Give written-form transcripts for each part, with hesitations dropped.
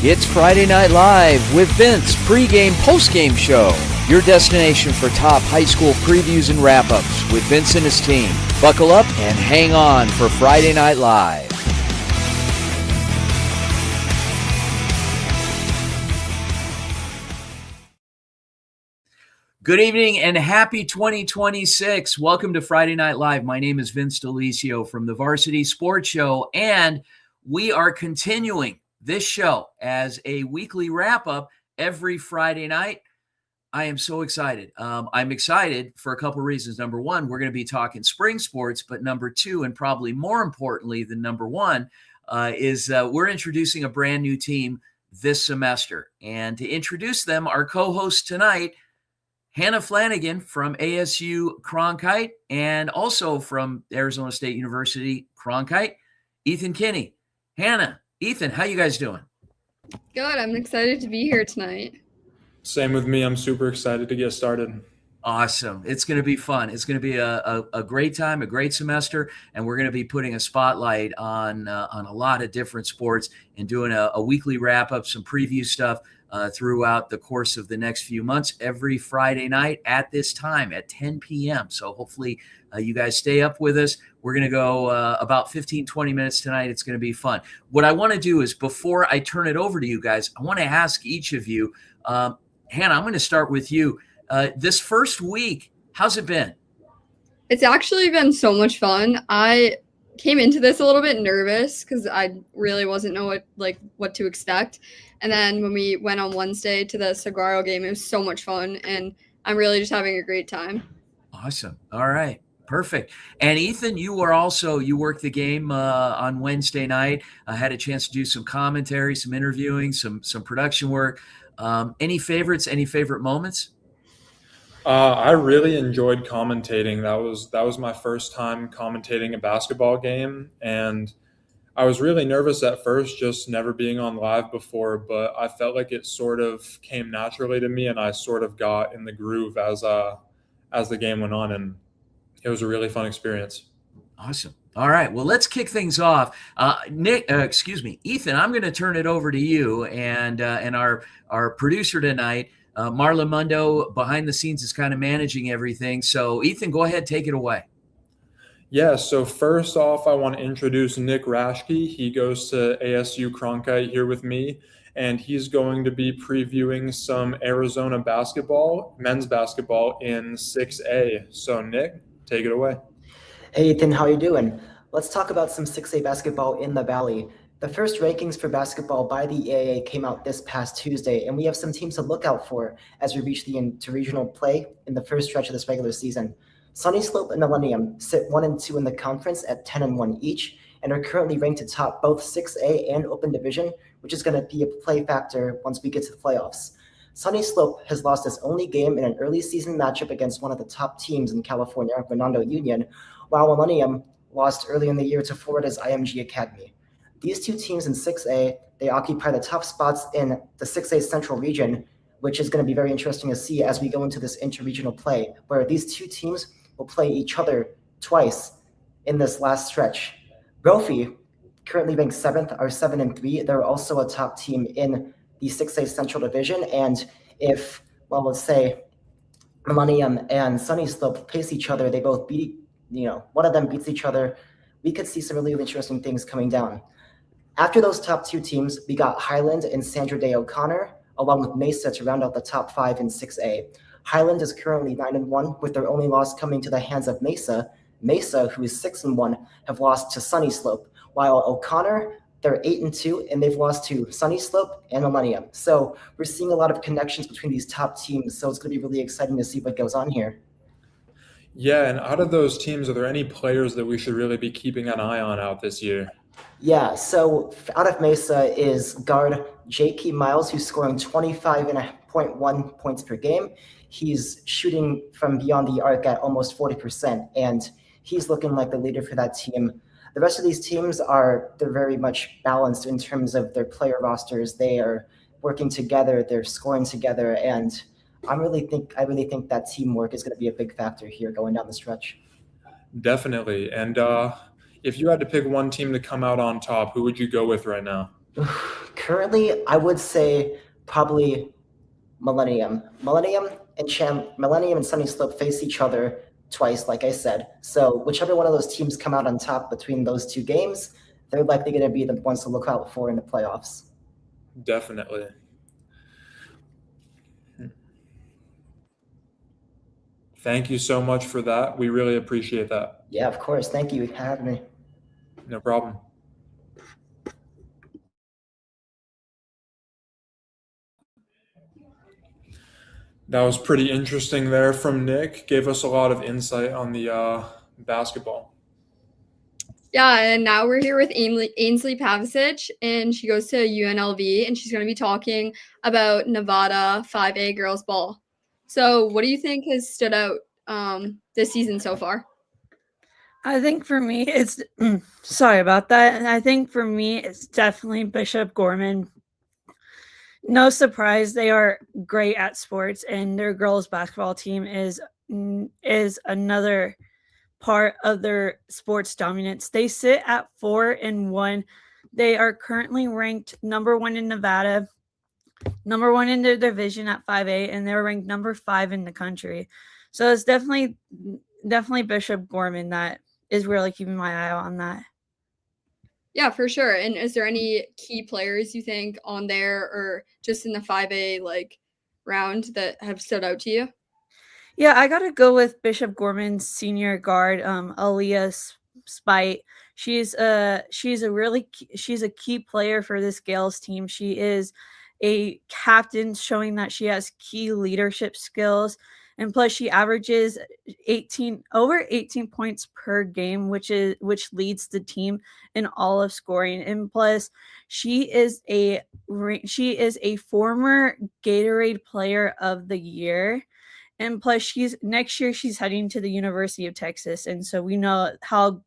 It's Friday Night Live with Vince, pregame, postgame show. Your destination for top high school previews and wrap-ups with Vince and his team. Buckle up and hang on for Friday Night Live. Good evening and happy 2026. Welcome to Friday Night Live. My name is Vince D'Alicio from the Varsity Sports Show, and we are continuing this show as a weekly wrap-up every Friday night. I am so excited. I'm excited for a couple of reasons. Number one, we're going to be talking spring sports, but number two, and probably more importantly than number one, is we're introducing a brand new team this semester. And to introduce them, our co-host tonight, Hannah Flanagan from ASU Cronkite, and also from Arizona State University Cronkite, Ethan Kinney. Hannah, Ethan, how you guys doing? Good. I'm excited to be here tonight. Same with me. I'm super excited to get started. Awesome. It's going to be fun. It's going to be a great time, a great semester, and we're going to be putting a spotlight on a lot of different sports and doing a weekly wrap-up, some preview stuff throughout the course of the next few months, every Friday night at this time at 10 p.m. So hopefully you guys stay up with us. We're going to go about 15, 20 minutes tonight. It's going to be fun. What I want to do is, before I turn it over to you guys, I want to ask each of you, Hannah, I'm going to start with you. This first week, how's it been? It's actually been so much fun. I came into this a little bit nervous because I really wasn't know what to expect. And then when we went on Wednesday to the Saguaro game, it was so much fun, and I'm really just having a great time. Awesome. All right. Perfect. And Ethan, you worked the game on Wednesday night. I had a chance to do some commentary, some interviewing, some production work. Any favorites? Any favorite moments? I really enjoyed commentating. That was my first time commentating a basketball game, and I was really nervous at first, just never being on live before, but I felt like it sort of came naturally to me, and I sort of got in the groove as the game went on, and it was a really fun experience. Awesome. All right. Well, let's kick things off. Ethan, I'm going to turn it over to you and our producer tonight, Marlon Mundo, behind the scenes is kind of managing everything. So, Ethan, go ahead, take it away. Yeah, so first off, I want to introduce Nick Rashke. He goes to ASU Cronkite here with me, and he's going to be previewing some Arizona basketball, men's basketball in 6A. So, Nick, take it away. Hey, Ethan, how you doing? Let's talk about some 6A basketball in the Valley. The first rankings for basketball by the EAA came out this past Tuesday, and we have some teams to look out for as we reach the interregional play in the first stretch of this regular season. Sunny Slope and Millennium sit 1 and 2 in the conference at 10 and 1 each, and are currently ranked atop both 6A and Open Division, which is going to be a play factor once we get to the playoffs. Sunny Slope has lost its only game in an early season matchup against one of the top teams in California, Redondo Union, while Millennium lost early in the year to Florida's IMG Academy. These two teams in 6A, they occupy the top spots in the 6A Central region, which is going to be very interesting to see as we go into this interregional play, where these two teams will play each other twice in this last stretch. Brophy, currently ranked 7th, are 7 and 3. They're also a top team in the 6A Central Division, and if, well, let's say Millennium and Sunny Slope face each other, they both beat, one of them beats each other, we could see some really interesting things coming down. After those top two teams, we got Highland and Sandra Day O'Connor, along with Mesa to round out the top 5 in 6A. Highland is currently 9 and 1, with their only loss coming to the hands of Mesa. Mesa, who is 6 and 1, have lost to Sunny Slope, while O'Connor, they're 8 and 2, and they've lost to Sunny Slope and Millennium. So we're seeing a lot of connections between these top teams, so it's going to be really exciting to see what goes on here. Yeah, and out of those teams, are there any players that we should really be keeping an eye on out this year? Yeah, so out of Mesa is guard J.K. Miles, who's scoring 25.1 points per game. He's shooting from beyond the arc at almost 40%, and he's looking like the leader for that team. The rest of these teams they're very much balanced in terms of their player rosters. They are working together, they're scoring together, and I really think that teamwork is going to be a big factor here going down the stretch. Definitely. And if you had to pick one team to come out on top, who would you go with right now? Currently, I would say probably Millennium. Millennium and Sunny Slope face each other twice, like I said. So whichever one of those teams come out on top between those two games, they're likely going to be the ones to look out for in the playoffs. Definitely. Thank you so much for that. We really appreciate that. Yeah, of course. Thank you for having me. No problem. That was pretty interesting there from Nick. Gave us a lot of insight on the basketball. Yeah, and now we're here with Ainsley Pavicic, and she goes to UNLV, and she's going to be talking about Nevada 5A girls ball. So what do you think has stood out this season so far? I think for me, it's sorry about that. And I think for me, it's definitely Bishop Gorman. No surprise, they are great at sports, and their girls basketball team is another part of their sports dominance. They sit at 4-1. They are currently ranked number 1 in Nevada, number 1 in their division at 5A, and they're ranked number 5 in the country. So it's definitely Bishop Gorman that is really keeping my eye on that. Yeah, for sure. And is there any key players you think on there or just in the 5A round that have stood out to you? Yeah, I gotta go with Bishop Gorman's senior guard, Aaliyah Spite. She's a key player for this Gales team. She is a captain, showing that she has key leadership skills. And plus, she averages over 18 points per game, which leads the team in all of scoring. And plus, she is a former Gatorade Player of the Year. And plus, next year she's heading to the University of Texas, and so we know how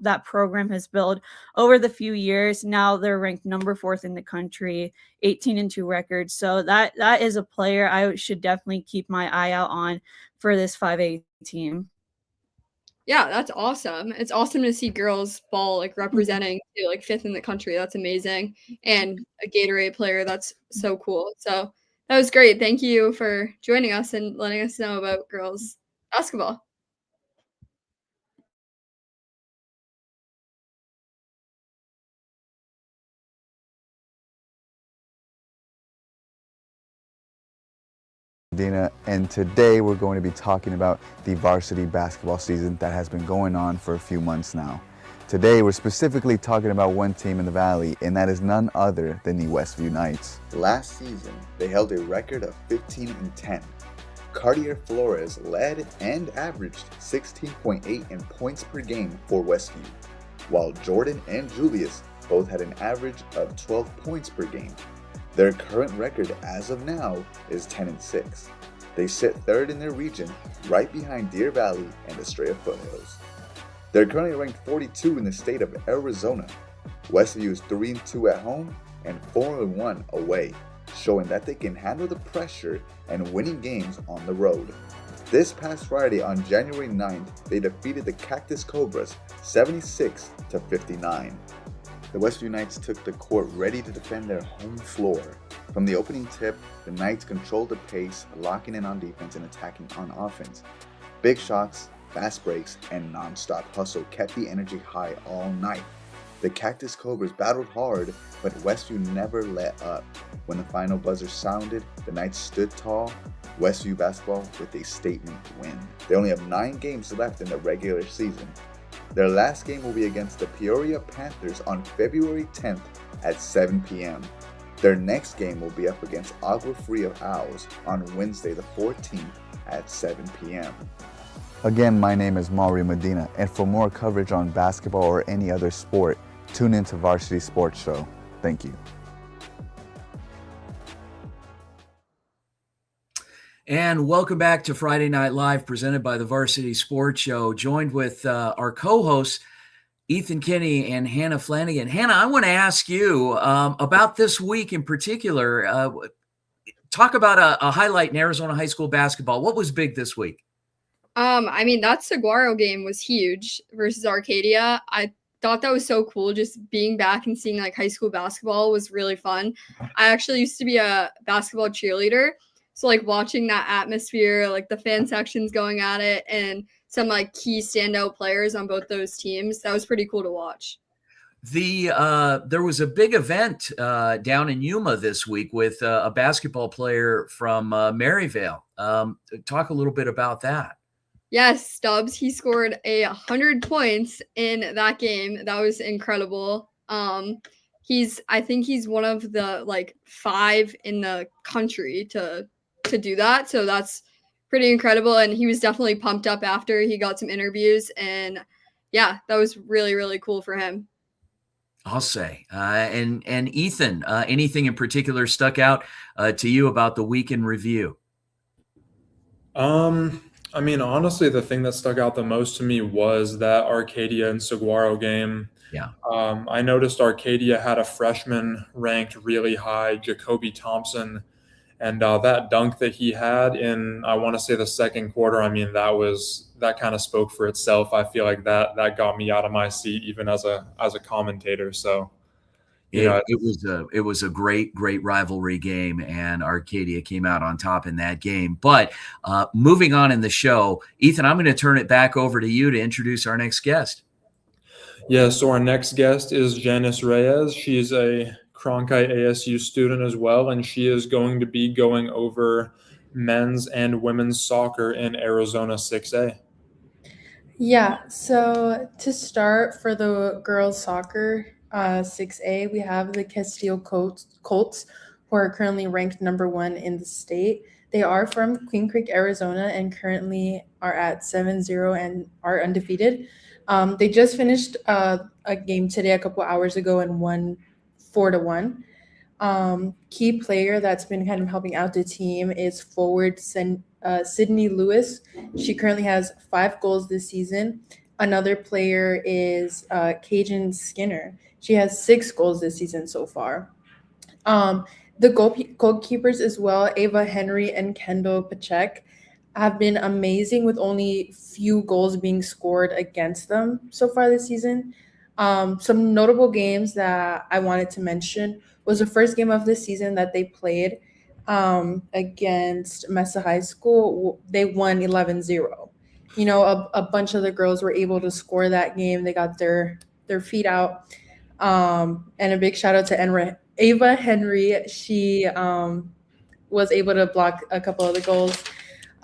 that program has built over the few years. Now they're ranked number 4th in the country, 18-2 record. So that is a player I should definitely keep my eye out on for this 5A team. Yeah, that's awesome. It's awesome to see girls ball representing 5th in the country. That's amazing. And a Gatorade player, that's so cool. So that was great. Thank you for joining us and letting us know about girls basketball. Dina, and today we're going to be talking about the varsity basketball season that has been going on for a few months now. Today we're specifically talking about one team in the Valley, and that is none other than the Westview Knights. Last season, they held a record of 15-10. Cartier Flores led and averaged 16.8 in points per game for Westview, while Jordan and Julius both had an average of 12 points per game. Their current record as of now is 10-6. They sit 3rd in their region, right behind Deer Valley and Estrella Foothills. They're currently ranked 42 in the state of Arizona. Westview is 3-2 at home and 4-1 away, showing that they can handle the pressure and winning games on the road. This past Friday on January 9th, they defeated the Cactus Cobras 76-59. The Westview Knights took the court ready to defend their home floor. From the opening tip, the Knights controlled the pace, locking in on defense and attacking on offense. Big shots, fast breaks, and non-stop hustle kept the energy high all night. The Cactus Cobras battled hard, but Westview never let up. When the final buzzer sounded, the Knights stood tall. Westview basketball with a statement win. They only have 9 games left in the regular season. Their last game will be against the Peoria Panthers on February 10th at 7 p.m. Their next game will be up against Agua Fria Owls on Wednesday the 14th at 7 p.m. Again, my name is Mauri Medina, and for more coverage on basketball or any other sport, tune into Varsity Sports Show. Thank you. And welcome back to Friday Night Live, presented by the Varsity Sports Show, joined with our co-hosts, Ethan Kinney and Hannah Flanagan. Hannah, I want to ask you about this week in particular. Talk about a highlight in Arizona high school basketball. What was big this week? That Saguaro game was huge versus Arcadia. I thought that was so cool. Just being back and seeing like high school basketball was really fun. I actually used to be a basketball cheerleader. So like watching that atmosphere, like the fan sections going at it and some like key standout players on both those teams, that was pretty cool to watch. There was a big event down in Yuma this week with a basketball player from Maryvale. Talk a little bit about that. Yes, Stubbs. He scored 100 points in that game. That was incredible. I think he's one of the like 5 in the country to do that. So that's pretty incredible. And he was definitely pumped up after he got some interviews. And yeah, that was really, really cool for him. I'll say. And Ethan, anything in particular stuck out to you about the week in review? I mean, honestly, the thing that stuck out the most to me was that Arcadia and Saguaro game. Yeah. I noticed Arcadia had a freshman ranked really high, Jacoby Thompson, and that dunk that he had in, I want to say, the second quarter. I mean, that kind of spoke for itself. I feel like that got me out of my seat, even as a commentator. So, it was a great rivalry game, and Arcadia came out on top in that game. But moving on in the show, Ethan, I'm going to turn it back over to you to introduce our next guest. Yeah, so our next guest is Janice Reyes. She's a Cronkite ASU student as well, and she is going to be going over men's and women's soccer in Arizona 6A. Yeah, so to start for the girls soccer 6A, we have the Castillo Colts, who are currently ranked number 1 in the state. They are from Queen Creek, Arizona, and currently are at 7-0 and are undefeated. They just finished a game today a couple hours ago and won 4-1. Key player that's been kind of helping out the team is forward Sydney Lewis. She currently has 5 goals this season. Another player is Cajun Skinner. She has 6 goals this season so far. The goalkeepers as well, Ava Henry and Kendall Pachek, have been amazing with only few goals being scored against them so far this season. Some notable games that I wanted to mention was the first game of the season that they played against Mesa High School. They won 11-0. You know, a bunch of the girls were able to score that game. They got their feet out. And a big shout out to Ava Henry. She was able to block a couple of the goals.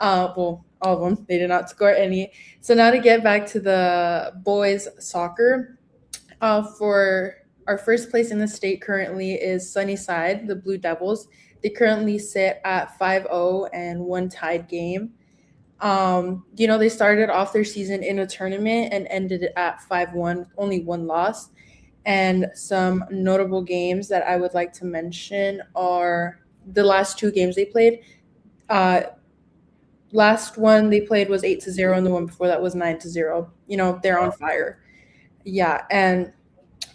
Well, all of them. They did not score any. So now to get back to the boys soccer, for our first place in the state currently is Sunnyside, the Blue Devils. They currently sit at 5-0 and 1 tied game. They started off their season in a tournament and ended at 5-1, only 1 loss. And some notable games that I would like to mention are the last 2 games they played. Last one they played was 8-0, and the one before that was 9-0. They're on fire. Yeah, and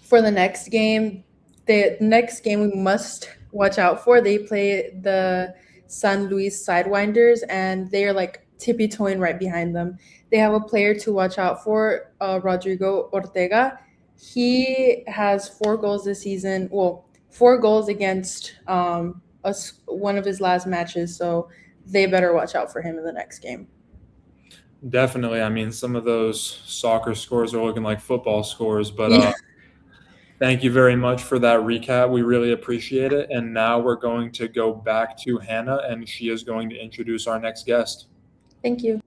for the next game we must watch out for. They play the San Luis Sidewinders, and they are like tippy-toeing right behind them. They have a player to watch out for, Rodrigo Ortega. He has 4 goals this season. Well, 4 goals against one of his last matches, so they better watch out for him in the next game. Definitely. I mean, some of those soccer scores are looking like football scores, but thank you very much for that recap. We really appreciate it. And now we're going to go back to Hannah, and she is going to introduce our next guest. Thank you.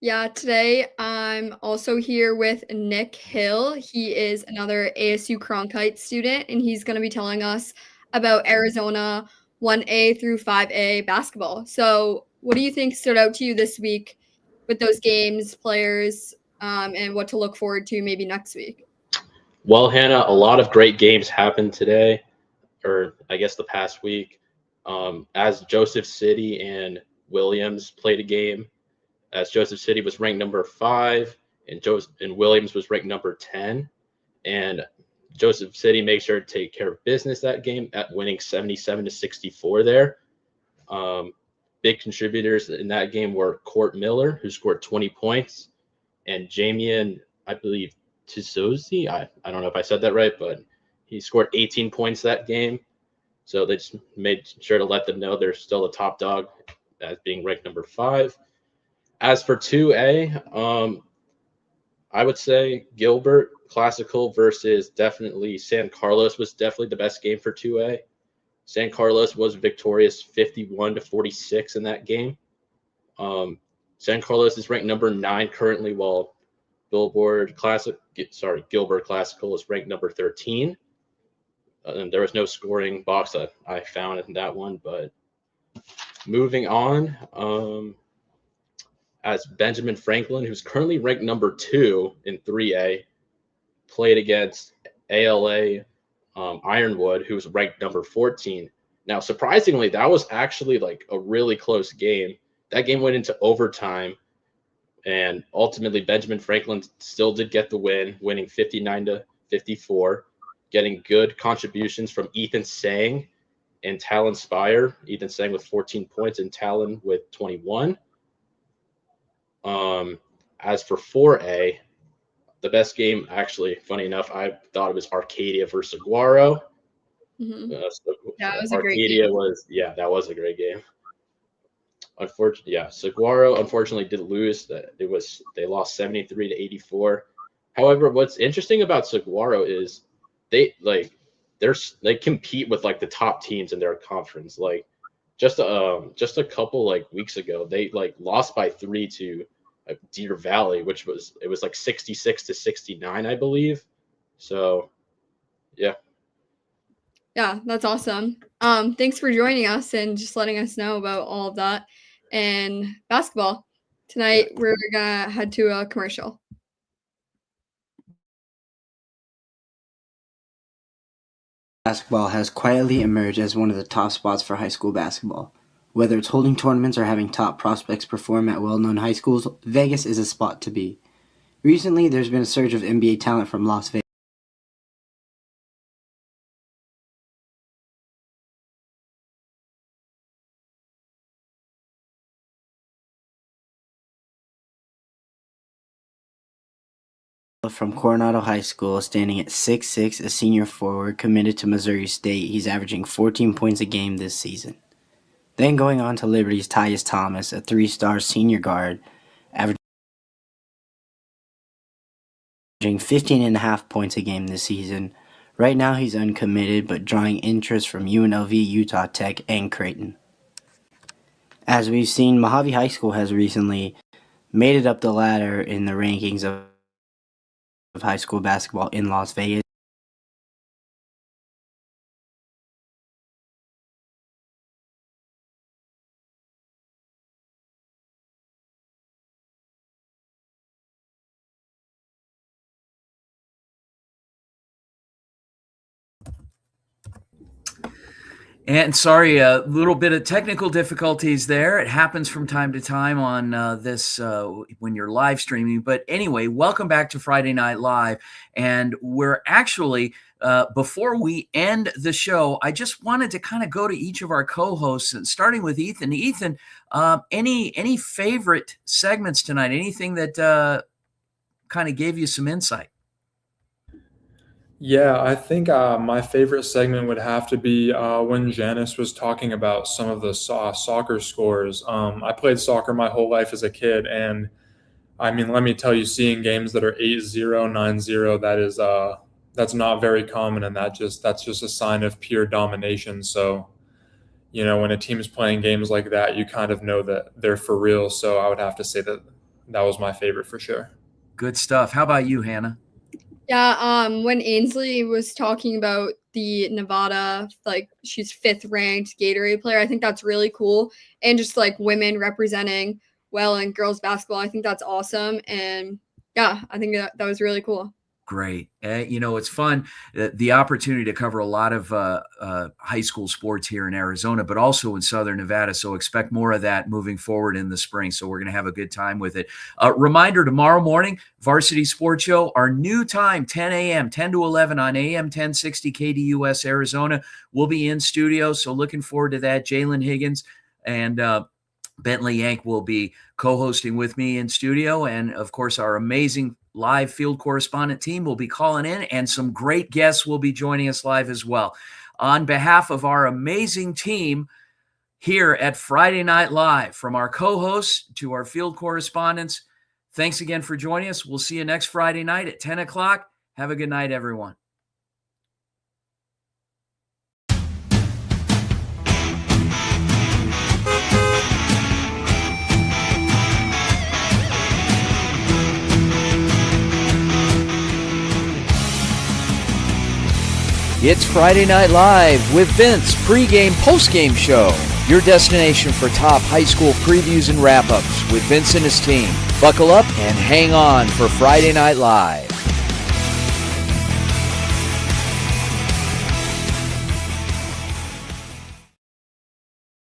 Yeah, today I'm also here with Nick Hill. He is another ASU Cronkite student, and he's going to be telling us about Arizona 1A through 5A basketball. So what do you think stood out to you this week with those games, players, and what to look forward to maybe next week? Well, Hannah, a lot of great games happened today, or I guess the past week. As Joseph City and Williams played a game, as Joseph City was ranked number 5 and Williams was ranked number 10. And Joseph City made sure to take care of business that game at winning 77-64 there. big contributors in that game were Court Miller, who scored 20 points, and Jamian, I believe, Tizosi. I don't know if I said that right, but he scored 18 points that game. So they just made sure to let them know they're still a top dog as being ranked number 5. As for 2A, I would say Gilbert Classical versus definitely San Carlos was definitely the best game for 2A. San Carlos was victorious 51-46 in that game. San Carlos is ranked number 9 currently, while Gilbert Classical is ranked number 13. And there was no scoring box that I found in that one, but moving on, as Benjamin Franklin, who's currently ranked number 2 in 3A, played against ALA Ironwood, who's ranked number 14. Now, surprisingly, that was actually like a really close game. That game went into overtime, and ultimately Benjamin Franklin still did get the win, winning 59-54, getting good contributions from Ethan Sang and Talon Spire. Ethan Sang with 14 points and Talon with 21. As for 4A, the best game, actually, funny enough, I thought it was Arcadia versus Saguaro. Mm-hmm. That was a great game. That was a great game. Unfortunately, Saguaro unfortunately did lose. They lost 73-84. However, what's interesting about Saguaro is they compete with like the top teams in their conference. Like just a couple like weeks ago, they like lost by 3 to Deer Valley, which was like 66-69, I believe. So, yeah. Yeah, that's awesome. Thanks for joining us and just letting us know about all of that. And basketball. Tonight, we're going to head to a commercial. Basketball has quietly emerged as one of the top spots for high school basketball. Whether it's holding tournaments or having top prospects perform at well-known high schools, Vegas is a spot to be. Recently, there's been a surge of NBA talent from Las Vegas. From Coronado High School, standing at 6'6", a senior forward committed to Missouri State, he's averaging 14 points a game this season. Then going on to Liberty's Tyus Thomas, a 3-star senior guard, averaging 15.5 points a game this season. Right now he's uncommitted, but drawing interest from UNLV, Utah Tech, and Creighton. As we've seen, Mojave High School has recently made it up the ladder in the rankings of high school basketball in Las Vegas. And sorry, a little bit of technical difficulties there. It happens from time to time on this when you're live streaming. But anyway, welcome back to Friday Night Live. And we're actually, before we end the show, I just wanted to kind of go to each of our co-hosts, and starting with Ethan. Ethan, any favorite segments tonight? Anything that kind of gave you some insight? Yeah, I think my favorite segment would have to be when Janice was talking about some of the soccer scores. I played soccer my whole life as a kid, and I mean, let me tell you, seeing games that are 8-0, 9-0, that's not very common, and that's just a sign of pure domination. So, you know, when a team is playing games like that, you kind of know that they're for real. So I would have to say that was my favorite for sure. Good stuff. How about you, Hannah? Yeah, when Ainsley was talking about the Nevada, like she's 5th ranked Gatorade player, I think that's really cool. And just like women representing well in girls basketball, I think that's awesome. And yeah, I think that was really cool. Great. You know, it's fun, the opportunity to cover a lot of high school sports here in Arizona, but also in Southern Nevada. So expect more of that moving forward in the spring. So we're going to have a good time with it. Reminder, tomorrow morning, Varsity Sports Show, our new time, 10 a.m., 10 to 11 on AM 1060 KDUS Arizona. We'll be in studio. So looking forward to that. Jalen Higgins and Bentley Yank will be co-hosting with me in studio. And of course, our amazing live field correspondent team will be calling in, and some great guests will be joining us live as well. On behalf of our amazing team here at Friday Night Live, from our co-hosts to our field correspondents, thanks again for joining us. We'll see you next Friday night at 10 o'clock. Have a good night, everyone. It's Friday Night Live with Vince, pregame, postgame show. Your destination for top high school previews and wrap-ups with Vince and his team. Buckle up and hang on for Friday Night Live.